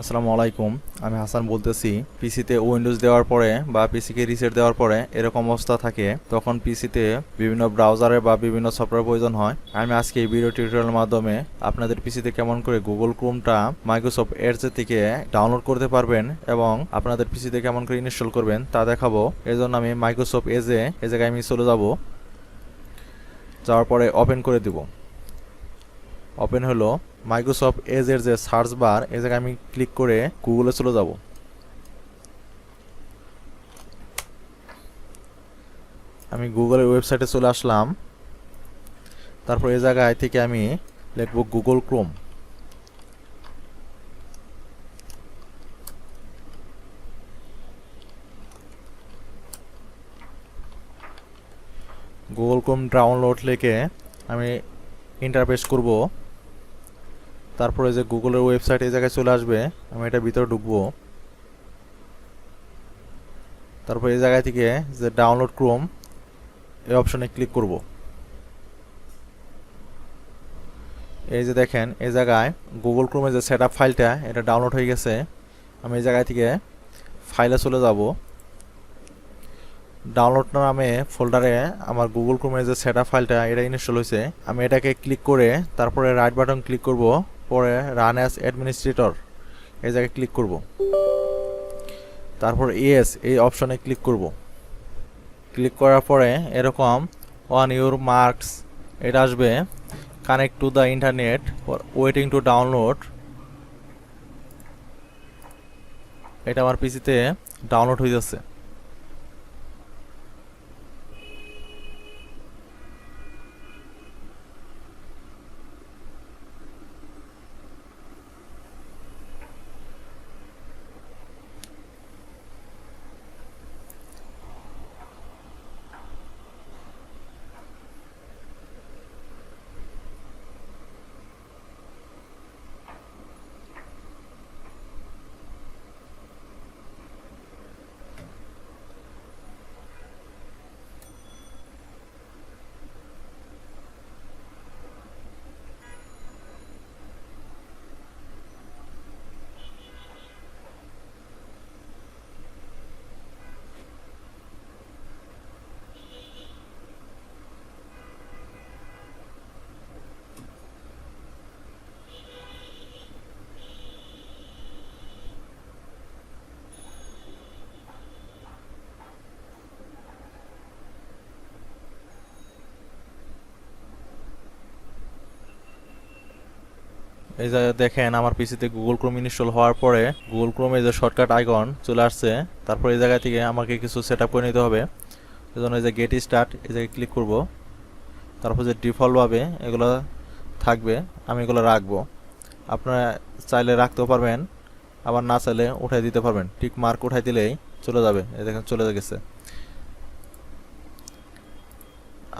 আসসালামু আলাইকুম। আমি হাসান বলতেছি। পিসিতে উইন্ডোজ দেওয়ার পরে বা পিসিকে রিসেট দেওয়ার পরে এরকম অবস্থা থাকে, তখন পিসিতে বিভিন্ন ব্রাউজারে বা বিভিন্ন সফটওয়্যার প্রয়োজন হয়। আমি আজকে এই ভিডিও টিউটোরিয়ালের মাধ্যমে আপনাদের পিসিতে কেমন করে গুগল ক্রোমটা মাইক্রোসফট এডজ থেকে ডাউনলোড করতে পারবেন এবং আপনাদের পিসিতে কেমন করে ইনস্টল করবেন তা দেখাবো। এজন্য আমি মাইক্রোসফট এজে এই জায়গায় আমি চলে যাব। যাওয়ার পরে ওপেন করে দিব। ওপেন হলো মাইক্রোসফট এজের যে সার্চ বার, এই জায়গায় আমি ক্লিক করে গুগলে চলে যাব। আমি গুগলের ওয়েবসাইটে চলে আসলাম। তারপর এই জায়গায় থেকে আমি লিখব Google Chrome. Google Chrome download লিখে আমি ইন্টারপ্রেস করব। তারপরে যে গুগলের ওয়েবসাইট এই জায়গায় চলে আসবে, আমি এটা ভিতরে ঢুকবো। তারপর এই জায়গা থেকে যে ডাউনলোড ক্রোম এই অপশনে ক্লিক করব। এই যে দেখেন এই জায়গায় গুগল ক্রোমের যে সেটআপ ফাইলটা এটা ডাউনলোড হয়ে গেছে। আমি এই জায়গা থেকে ফাইলে চলে যাব। ডাউনলোড নামে ফোল্ডারে আমার গুগল ক্রোমের যে সেটআপ ফাইলটা এটা ইনস্টল হয়েছে। আমি এটাকে ক্লিক করে তারপরে রাইট বাটন ক্লিক করব, পরে রান অ্যাজ অ্যাডমিনিস্ট্রেটর এই জায়গায় ক্লিক করব। তারপর ইয়েস এই অপশনে ক্লিক করব। ক্লিক করার পরে এরকম অন ইউর মার্কস এটা আসবে। Connect to the internet waiting to download. এটা আমার পিসিতে ডাউনলোড হয়ে যাচ্ছে। এই জায়গায় দেখেন আমার পিসিতে গুগল ক্রোম ইনস্টল হওয়ার পরে গুগল ক্রোমে যে শর্টকাট আইকন চলে আসছে। তারপর এই জায়গা থেকে আমাকে কিছু সেট আপ করে নিতে হবে। সেজন্য এই যে গেট স্টার্ট এই জায়গায় ক্লিক করব। তারপর যে ডিফল্টভাবে এগুলো থাকবে আমি এগুলো রাখবো। আপনারা চাইলে রাখতেও পারবেন, আবার না চাইলে উঠাই দিতে পারবেন। টিক মার্ক উঠাই দিলেই চলে যাবে। এই দেখেন চলে গেছে।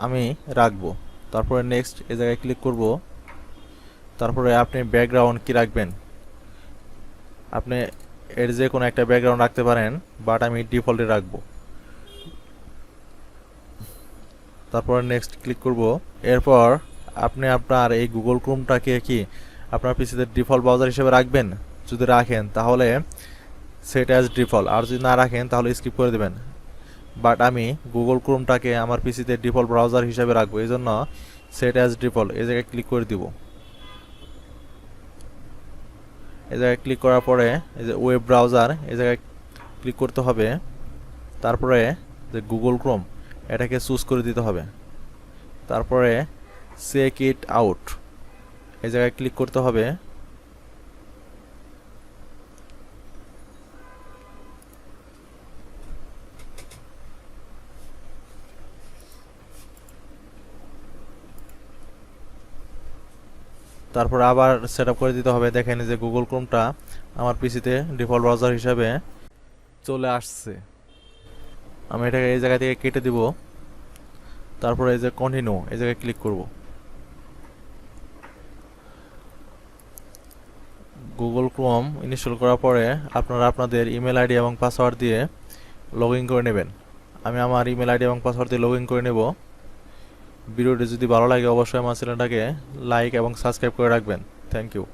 আমি রাখবো। তারপরে নেক্সট এই জায়গায় ক্লিক করব। তারপরে আপনি ব্যাকগ্রাউন্ড কি রাখবেন, আপনি এর যে কোনো একটা ব্যাকগ্রাউন্ড রাখতে পারেন, বাট আমি ডিফল্টে রাখবো। তারপরে নেক্সট ক্লিক করব। এরপর আপনি আপনার এই গুগল ক্রোমটাকে কি আপনার পিসিতে ডিফল্ট ব্রাউজার হিসেবে রাখবেন। যদি রাখেন তাহলে সেট অ্যাজ ডিফল্ট, আর যদি না রাখেন তাহলে স্কিপ করে দেবেন। বাট আমি গুগল ক্রোমটাকে আমার পিসিতে ডিফল্ট ব্রাউজার হিসেবে রাখবো, এই জন্য সেট অ্যাজ ডিফল্ট এই জায়গায় ক্লিক করে দিব। এই জায়গায় ক্লিক করার পরে এই যে ওয়েব ব্রাউজার এই জায়গায় ক্লিক করতে হবে। তারপরে যে গুগল ক্রোম এটাকে চুজ করে দিতে হবে। তারপরে চেক ইট আউট এই জায়গায় ক্লিক করতে হবে। তারপর আবার সেট আপ করে দিতে হবে। দেখেন যে গুগল ক্রোমটা আমার পিসিতে ডিফল্ট ব্রাউজার হিসাবে চলে আসছে। আমি এটাকে এই জায়গা থেকে কেটে দিব। তারপরে এই যে কন্টিনিউ এই জায়গায় ক্লিক করব। গুগল ক্রোম ইনস্টল করার পরে আপনারা আপনাদের ইমেল আইডি এবং পাসওয়ার্ড দিয়ে লগ ইন করে নেবেন। আমি আমার ইমেল আইডি এবং পাসওয়ার্ড দিয়ে লগ ইন করে নেব। ভিডিওটি যদি ভালো লাগে অবশ্যই আমার চ্যানেলটাকে লাইক এবং সাবস্ক্রাইব করে রাখবেন। Thank you.